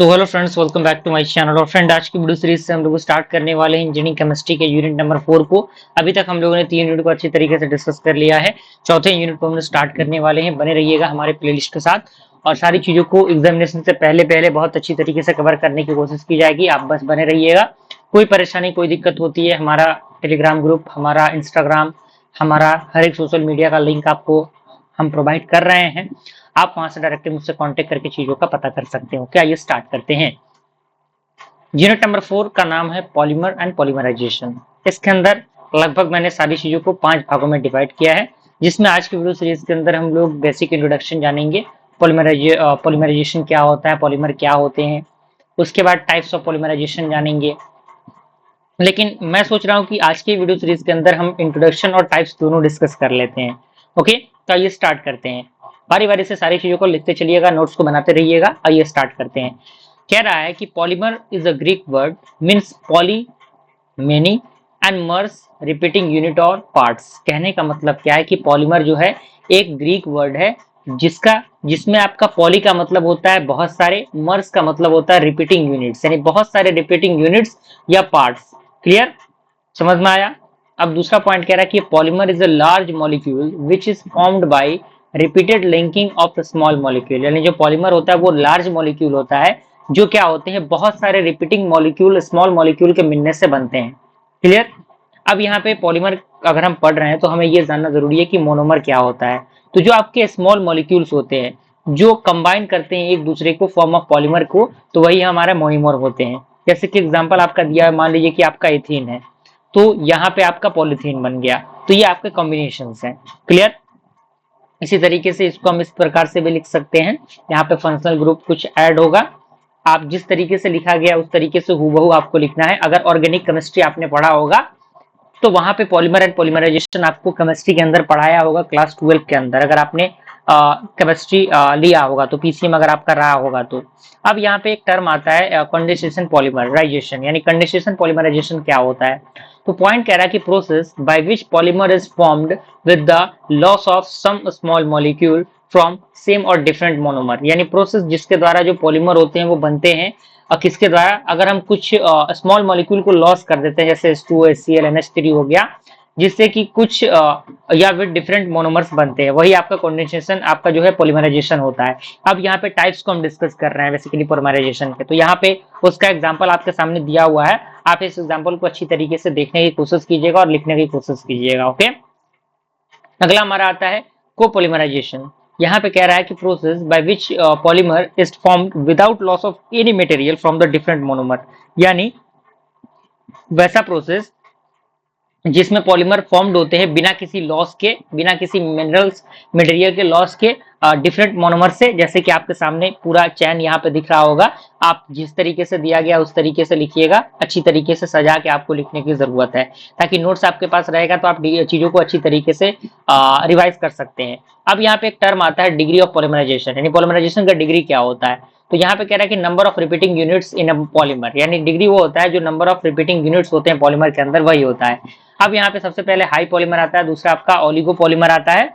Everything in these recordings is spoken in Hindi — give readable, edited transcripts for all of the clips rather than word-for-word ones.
तो hello friends, welcome back to my channel. और फ्रेंड, आज की वीडियो सीरीज से हम लोग स्टार्ट करने वाले हैं इंजीनियरिंग केमिस्ट्री के यूनिट नंबर 4 को। अभी तक हम लोगों ने 3 यूनिट को अच्छी तरीके से डिस्कस कर लिया है। चौथे यूनिट को हम लोग स्टार्ट करने वाले हैं। बने रहिएगा हमारे प्लेलिस्ट के साथ और सारी चीजों को एग्जामिनेशन से पहले पहले बहुत अच्छी तरीके से कवर करने की कोशिश की जाएगी। आप बस बने रहिएगा। कोई परेशानी, कोई दिक्कत होती है, हमारा टेलीग्राम ग्रुप, हमारा इंस्टाग्राम, हमारा हर एक सोशल मीडिया का लिंक आपको हम प्रोवाइड कर रहे हैं। आप वहां से डायरेक्टली मुझसे कांटेक्ट करके चीजों का पता कर सकते हो। क्या ये स्टार्ट करते हैं। यूनिट नंबर 4 का नाम है पॉलीमर एंड पॉलीमराइजेशन। इसके अंदर लगभग मैंने सारी चीजों को 5 भागों में डिवाइड किया है, जिसमें आज की वीडियो सीरीज के अंदर हम लोग बेसिक इंट्रोडक्शन जानेंगे। पॉलीमराइजेशन क्या होता है, पॉलीमर क्या होते हैं, उसके बाद टाइप्स ऑफ पॉलीमराइजेशन जानेंगे। लेकिन मैं सोच रहा हूँ कि आज की वीडियो सीरीज के अंदर हम इंट्रोडक्शन और टाइप्स दोनों डिस्कस कर लेते हैं। ओके, तो आइए स्टार्ट करते हैं। बारी बारी से सारी चीजों को लिखते चलिएगा, नोट्स को बनाते रहिएगा। आइए स्टार्ट करते हैं। कह रहा है कि polymer is a Greek word means poly many and MERS repeating unit और पार्ट्स। कहने का मतलब क्या है कि पॉलीमर जो है एक ग्रीक वर्ड है जिसमें आपका पॉली का मतलब होता है बहुत सारे, मर्स का मतलब होता है रिपीटिंग यूनिट्स, यानी बहुत सारे रिपीटिंग यूनिट्स या पार्ट्स। क्लियर, समझ में आया। अब दूसरा पॉइंट कह रहा है कि polymer is a large molecule which is formed by repeated linking of small molecule. यानी जो पॉलीमर होता है वो लार्ज मॉलिक्यूल होता है जो क्या होते हैं, बहुत सारे रिपीटिंग मॉलिक्यूल स्मॉल मॉलिक्यूल के मिलने से बनते हैं। क्लियर। अब यहाँ पे पॉलीमर अगर हम पढ़ रहे हैं तो हमें ये जानना जरूरी है कि मोनोमर क्या होता है। तो जो आपके स्मॉल मॉलिक्यूल्स होते हैं जो कंबाइन करते हैं एक दूसरे को फॉर्म ऑफ पॉलीमर को, तो वही हमारा मोनोमर होते हैं। जैसे कि एग्जांपल आपका दिया है, मान लीजिए कि आपका एथीन है तो यहाँ पे आपका पॉलीथीन बन गया, तो ये आपके कॉम्बिनेशन हैं। क्लियर। इसी तरीके से इसको हम इस प्रकार से भी लिख सकते हैं, यहाँ पे फंक्शनल ग्रुप कुछ ऐड होगा। आप जिस तरीके से लिखा गया उस तरीके से हूबहू आपको लिखना है। अगर ऑर्गेनिक केमिस्ट्री आपने पढ़ा होगा तो वहां पे पॉलीमर एंड पॉलीमराइजेशन आपको केमिस्ट्री के अंदर पढ़ाया होगा क्लास 12 के अंदर, अगर आपने केमिस्ट्री लिया होगा तो, पीसीएम अगर आपका रहा होगा तो। अब यहाँ पे एक टर्म आता है कंडेंसेशन पॉलीमराइजेशन, यानी कंडेंसेशन पॉलीमराइजेशन क्या होता है। तो पॉइंट कह रहा है कि process by which polymer is formed with the loss of some small molecule from same और डिफरेंट मोनोमर। यानी प्रोसेस जिसके द्वारा जो पॉलीमर होते हैं वो बनते हैं और किसके द्वारा, अगर हम कुछ स्मॉल मॉलिक्यूल को लॉस कर देते हैं, जैसे H2O, HCl, NH3 हो गया, जिससे कि कुछ या विद डिफरेंट मोनोमर्स बनते हैं, वही आपका कंडेंसेशन, आपका जो है पॉलीमराइजेशन होता है। अब यहाँ पे टाइप्स को हम डिस्कस कर रहे हैं बेसिकली पॉलीमराइजेशन के, तो यहाँ पे उसका एग्जांपल आपके सामने दिया हुआ है। आप इस एग्जांपल को अच्छी तरीके से देखने की कोशिश कीजिएगा और लिखने की कोशिश कीजिएगा। ओके, अगला हमारा आता है कोपॉलीमराइजेशन। यहाँ पे कह रहा है कि process by which polymer is formed without loss of any material from the different monomer. यानी वैसा प्रोसेस जिसमें पॉलीमर फॉर्म्ड होते हैं बिना किसी लॉस के, बिना किसी मिनरल्स मटेरियल के लॉस के, डिफरेंट मोनोमर से। जैसे कि आपके सामने पूरा चैन यहाँ पे दिख रहा होगा, आप जिस तरीके से दिया गया उस तरीके से लिखिएगा, अच्छी तरीके से सजा के आपको लिखने की जरूरत है, ताकि नोट्स आपके पास रहेगा तो आप चीजों को अच्छी तरीके से रिवाइज कर सकते हैं। अब यहाँ पे एक टर्म आता है डिग्री ऑफ पॉलीमराइजेशन, यानी पॉलीमराइजेशन का डिग्री क्या होता है। तो यहाँ पे कह रहा है कि number of repeating units in a polymer, यानी डिग्री वो होता है जो नंबर ऑफ रिपीटिंग यूनिट्स होते हैं पॉलीमर के अंदर, वही होता है। अब यहाँ पे सबसे पहले हाई पॉलीमर आता है, दूसरा आपका ओलिगो पॉलीमर आता है।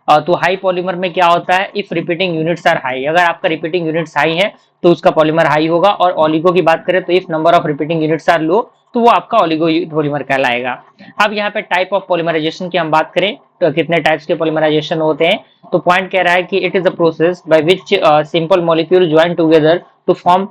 तो हाई पॉलीमर में क्या होता है, if repeating units are high, अगर आपका रिपीटिंग यूनिट्स हाई है तो उसका पॉलीमर हाई होगा। और ओलिगो की बात करें तो if number of repeating units are low तो वो आपका ओलिगो पॉलीमर कहलाएगा। अब यहाँ पे टाइप ऑफ पॉलीमराइजेशन की हम बात करें तो कितने टाइप्स के पॉलीमराइजेशन होते हैं, तो पॉइंट कह रहा है कि it is a process by which simple molecule join together to form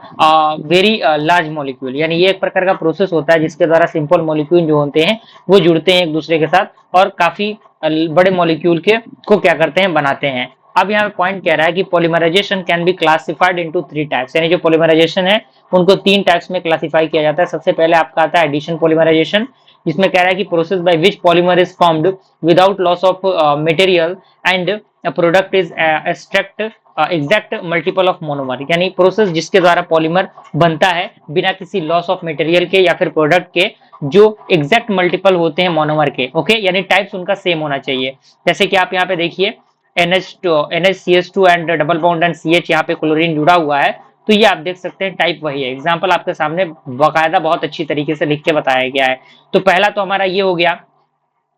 very large molecule. यानी ये एक प्रकार का प्रोसेस होता है जिसके द्वारा सिंपल मॉलिक्यूल जो होते हैं वो जुड़ते हैं एक दूसरे के साथ और काफी बड़े मॉलिक्यूल के को क्या करते हैं, बनाते हैं। अब यहाँ पे पॉइंट कह रहा है कि polymerisation can be classified into 3 types, यानी जो पॉलीमराइजेशन है उनको 3 टाइप्स में क्लासिफाई किया जाता है। सबसे पहले आपका आता है एडिशन पॉलीमराइजेशन, जिसमें कह रहा है कि process by which polymer is formed without loss of material and product is extract exact multiple of monomer. यानी प्रोसेस जिसके द्वारा पॉलीमर बनता है बिना किसी लॉस ऑफ मटेरियल के या फिर प्रोडक्ट के, जो एग्जैक्ट मल्टीपल होते हैं मोनोमर के। ओके, यानी टाइप्स उनका सेम होना चाहिए। जैसे कि आप यहाँ पे देखिए NHCH2 and double bond and CH, यहाँ पे क्लोरीन जुड़ा हुआ है, तो ये आप देख सकते हैं टाइप वही है। एग्जाम्पल आपके सामने बाकायदा बहुत अच्छी तरीके से लिख के बताया गया है। तो पहला तो हमारा ये हो गया।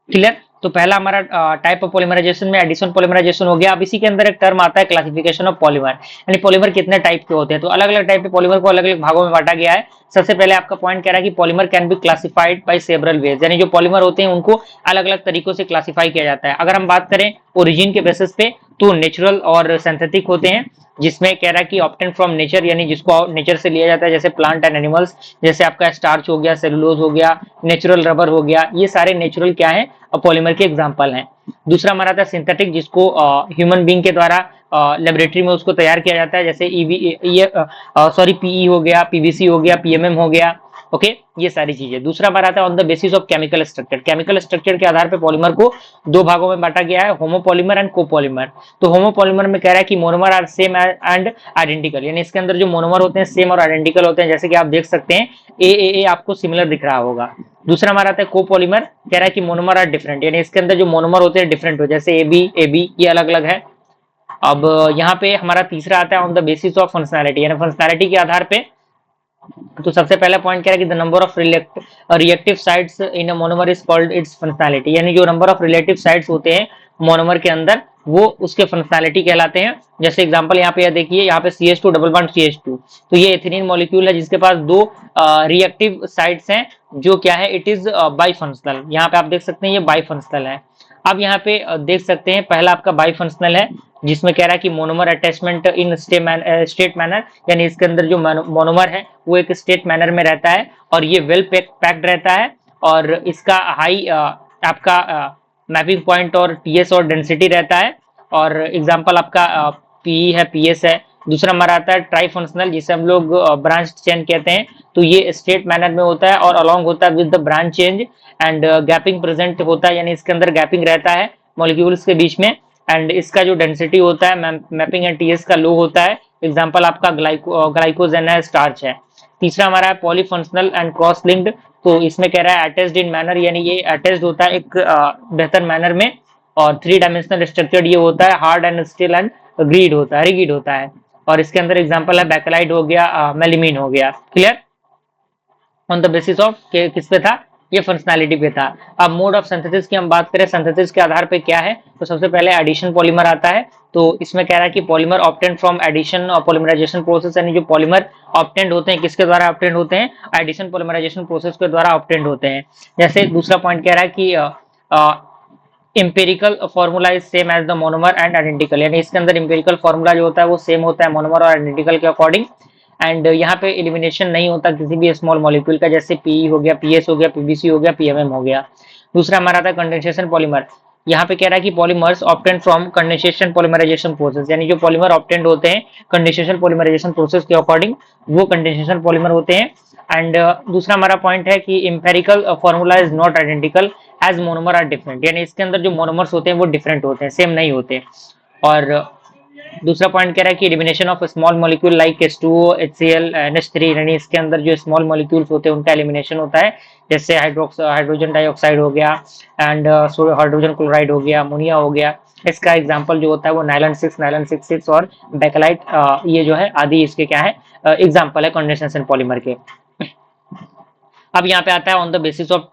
क्लियर। तो पहला हमारा टाइप ऑफ पॉलीमराइजेशन में एडिशन पॉलीमराइजेशन हो गया। अब इसी के अंदर एक टर्म आता है क्लासिफिकेशन ऑफ पॉलीमर, यानी पॉलीमर कितने टाइप के होते हैं। तो अलग अलग टाइप के पॉलीमर को अलग अलग भागों में बांटा गया है। सबसे पहले आपका पॉइंट कह रहा है कि polymer can be classified by several ways, यानी जो पॉलीमर होते हैं उनको अलग अलग तरीकों से क्लासिफाई किया जाता है। अगर हम बात करें ओरिजिन के बेसिस पे तो नेचुरल और सिंथेटिक होते हैं, जिसमें कह रहा है कि ऑब्टेन फ्रॉम नेचर, यानी जिसको नेचर से लिया जाता है, जैसे प्लांट एंड एनिमल्स, जैसे आपका स्टार्च हो गया, सेलुलोज हो गया, नेचुरल रबर हो गया, ये सारे नेचुरल क्या है पॉलीमर के एग्जांपल हैं। दूसरा हमारा था सिंथेटिक, जिसको ह्यूमन बीइंग के द्वारा लेबोरेटरी में उसको तैयार किया जाता है, जैसे ईवी ये सॉरी पीई हो गया, पीवीसी हो गया, पीएमएम हो गया। ओके, ये सारी चीजें। दूसरा हमारा आता है on the basis of chemical structure. Chemical structure के आधार पर पॉलीमर को दो भागों में बांटा गया है, होमोपॉलीमर एंड कोपॉलीमर। तो होमोपॉलीमर में कह रहा है कि monomer are same and identical, यानी इसके अंदर जो मोनोमर होते हैं सेम और आइडेंटिकल होते हैं, जैसे कि आप देख सकते हैं ए आपको सिमिलर दिख रहा होगा। दूसरा हमारा आता है कोपॉलीमर, कह रहा है कि मोनोमर आर डिफरेंट, यानी इसके अंदर जो मोनोमर होते हैं डिफरेंट हो, जैसे ए बी ये अलग अलग है। अब यहाँ पे हमारा तीसरा आता है on the basis of functionality, यानी फंक्शनैलिटी के आधार पे। तो सबसे पहला पॉइंट क्या है कि the number of reactive sites in a monomer is called its functionality, यानी जो नंबर ऑफ रिलेटिव साइट्स होते हैं मोनोमर के अंदर वो उसके फंक्शनैलिटी कहलाते हैं। जैसे एग्जांपल यहाँ पे देखिए, यहाँ पे CH2 डबल बॉन्ड CH2, तो ये एथिलीन मॉलिक्यूल है जिसके पास दो रिएक्टिव साइट्स हैं, जो क्या है इट इज बाइफंक्शनल। यहाँ पे आप देख सकते हैं ये बाइफंक्शनल है। अब यहाँ पे देख सकते हैं पहला आपका बाइफंक्शनल है, जिसमें कह रहा है कि मोनोमर अटैचमेंट इन स्टेट मैनर, यानी इसके अंदर जो मोनोमर है वो एक स्टेट मैनर में रहता है और ये वेल पैक्ड रहता है, और इसका हाई आपका मैपिंग पॉइंट और टीएस और डेंसिटी रहता है। और एग्जांपल आपका पीई है, पीएस है। दूसरा हमारा आता है ट्राई फंक्शनल, जिसे हम लोग ब्रांच चेन कहते हैं। तो ये स्टेट मैनर में होता है और अलॉन्ग होता है with the branch change, and gapping present होता है, यानी इसके अंदर गैपिंग रहता है मॉलिक्यूल्स के बीच में। एंड इसका जो डेंसिटी होता है मैपिंग एंड टीएस का लो होता है। एग्जांपल आपका ग्लाइकोजेन है, स्टार्च है। तीसरा हमारा है पॉलीफंक्शनल एंड क्रॉस लिंक्ड, तो इसमें कह रहा है अटैच्ड इन मैनर, यानी ये अटैच्ड होता है एक बेहतर मैनर में। और थ्री डायमेंशनल स्ट्रक्चर ये होता है, hard and still and greed होता है, रिगिड होता है। और इसके अंदर एग्जांपल है बैकलाइट हो गया, मेलिमीन हो गया। Clear? On the basis of किस पे था, ये फंक्शनैलिटी पे था। अब मोड ऑफ सिंथेसिस की हम बात करें, सिंथेसिस के आधार पे क्या है, तो सबसे पहले एडिशन पॉलीमर आता है। तो इसमें कह रहा है कि पॉलीमर ऑब्टेन्ड फ्रॉम एडिशन और पॉलीमराइजेशन प्रोसेस, यानी जो पॉलीमर ऑब्टेन्ड होते हैं किसके द्वारा ऑब्टेन्ड होते हैं, एडिशन पॉलीमराइजेशन प्रोसेस के द्वारा ऑब्टेन्ड होते हैं। जैसे दूसरा पॉइंट कह रहा है कि empirical formula is same as the monomer and identical, यानी इसके अंदर इंपेरिकल फॉर्मूला जो होता है वो सेम होता है मोनोमर और आइडेंटिकल के अकॉर्डिंग। एंड यहाँ पे एलिमिनेशन नहीं होता किसी भी स्मॉल मॉलिक्यूल का, जैसे पीई हो गया, पीएस हो गया, पीबीसी हो गया, पीएमएम हो गया। दूसरा हमारा था कंडेंसेशन पॉलीमर। यहाँ पे कह रहा है कि polymers obtained from condensation polymerisation process, यानी जो पॉलीमर ऑब्टेन्ड होते हैं कंडेंसेशन पॉलीमराइजेशन प्रोसेस के अकॉर्डिंग वो कंडेंसेशन पॉलीमर होते हैं। एंड दूसरा हमारा पॉइंट है कि empirical formula is not identical as monomer are different, यानी इसके अंदर जो मोनोमर्स होते हैं वो डिफरेंट होते हैं, सेम नहीं होते। और दूसरा पॉइंट कह रहा है कि elimination of small molecule like H2O, HCl, NH3, यानी इसके अंदर जो स्मॉल मॉलिक्यूल्स होते हैं उनका एलिमिनेशन होता है, जैसे हाइड्रोजन डाइऑक्साइड हो गया, एंड हाइड्रोजन क्लोराइड हो गया, अमोनिया हो गया। इसका एग्जांपल जो होता है वो नाइलन 6, नाइलन 66 और बैकलाइट, ये जो है आदि इसके क्या है एग्जांपल है कंडेंसेशन पॉलीमर के। अब यहाँ पे आता है ऑन द बेसिस ऑफ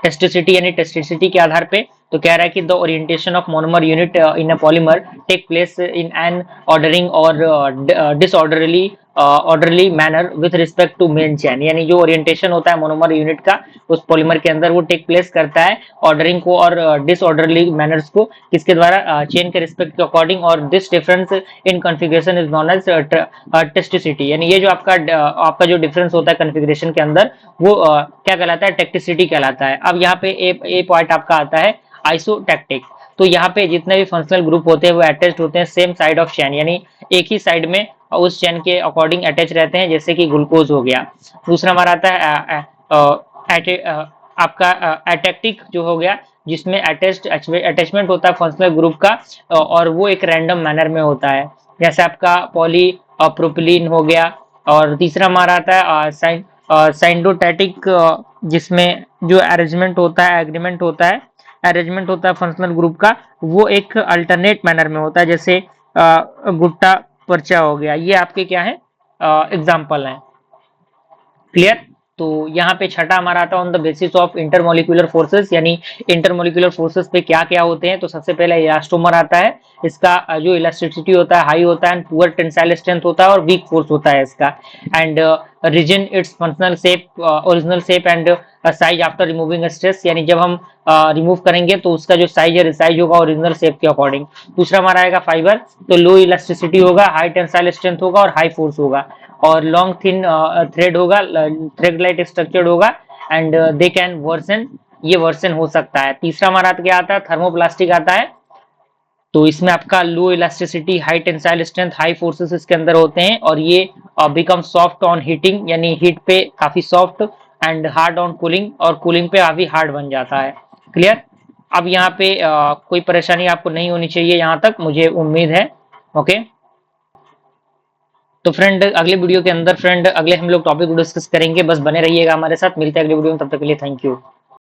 टेस्टिसिटी, यानी टेस्टिसिटी के आधार पे। तो कह रहा है कि the orientation of monomer unit in a polymer take place in an ordering और orderly manner with respect to main chain, यानी जो ओरिएंटेशन होता है मोनोमर यूनिट का उस पॉलीमर के अंदर वो टेक प्लेस करता है ऑर्डरिंग को और डिसऑर्डरली मैनर्स को, किसके द्वारा, चेन के रिस्पेक्ट के अकॉर्डिंग। और this difference in configuration is known as tacticity, यानी ये जो आपका जो डिफरेंस होता है कॉन्फ़िगरेशन के अंदर वो क्या कहलाता है, टेक्टिसिटी कहलाता है। अब यहाँ पे ए पॉइंट आपका आता है आइसोटैक्टिक। तो यहाँ पे जितने भी फंक्शनल ग्रुप होते हैं वो अटैच्ड होते हैं सेम साइड ऑफ चेन, यानी एक ही साइड में उस चेन के अकॉर्डिंग अटैच रहते हैं, जैसे कि ग्लूकोज हो गया। दूसरा हमारा आता है आपका अटैक्टिक जो हो गया, जिसमें अटैचमेंट होता है फंक्शनल ग्रुप का, और वो एक रैंडम मैनर में होता है, जैसे आपका पॉली प्रोपिलीन हो गया। और तीसरा हमारा आता है साइंडोटैटिक, जिसमें जो अरेंजमेंट होता है, एग्रीमेंट होता है, अरेंजमेंट होता है फंक्शनल ग्रुप का, वो एक अल्टरनेट मैनर में होता है, जैसे गुट्टा पर्चा हो गया। ये आपके क्या है एग्जाम्पल हैं। क्लियर? तो यहाँ पे छठा हमारा आता है on the basis of intermolecular forces, यानी इंटरमोलिकुलर फोर्सेस पे क्या क्या होते हैं। तो सबसे पहले इलास्टोमर आता है। इसका जो इलास्टिसिटी होता है हाई होता है एंड पुअर टेंसाइल स्ट्रेंथ होता है और वीक फोर्स होता है इसका। And reason it's functional shape, original shape and size after removing stress, यानी जब हम रिमूव करेंगे तो उसका जो साइज है रिसाइज होगा ओरिजिनल शेप के अकॉर्डिंग। दूसरा हमारा आएगा फाइबर, तो लो इलास्टिसिटी होगा, हाई टेंसाइल स्ट्रेंथ होगा और हाई फोर्स होगा, और लॉन्ग थिन थ्रेड होगा, थ्रेड लाइट स्ट्रक्चर्ड होगा एंड दे कैन वर्सन, ये वर्सन हो सकता है। तीसरा हमारा क्या आता है, थर्मोप्लास्टिक आता है। तो इसमें आपका low elasticity, high tensile strength, high forces इसके अंदर होते हैं और ये बिकम सॉफ्ट ऑन हीटिंग, यानी हीट पे काफी soft, and hard on cooling, और कूलिंग पे काफी हार्ड बन जाता है। क्लियर। अब यहाँ पे कोई परेशानी आपको नहीं होनी चाहिए, यहाँ तक मुझे उम्मीद है। ओके। तो फ्रेंड अगले वीडियो के अंदर फ्रेंड अगले हम लोग टॉपिक डिस्कस करेंगे, बस बने रहिएगा हमारे साथ। मिलते हैं अगले वीडियो में, तब तक के लिए थैंक यू।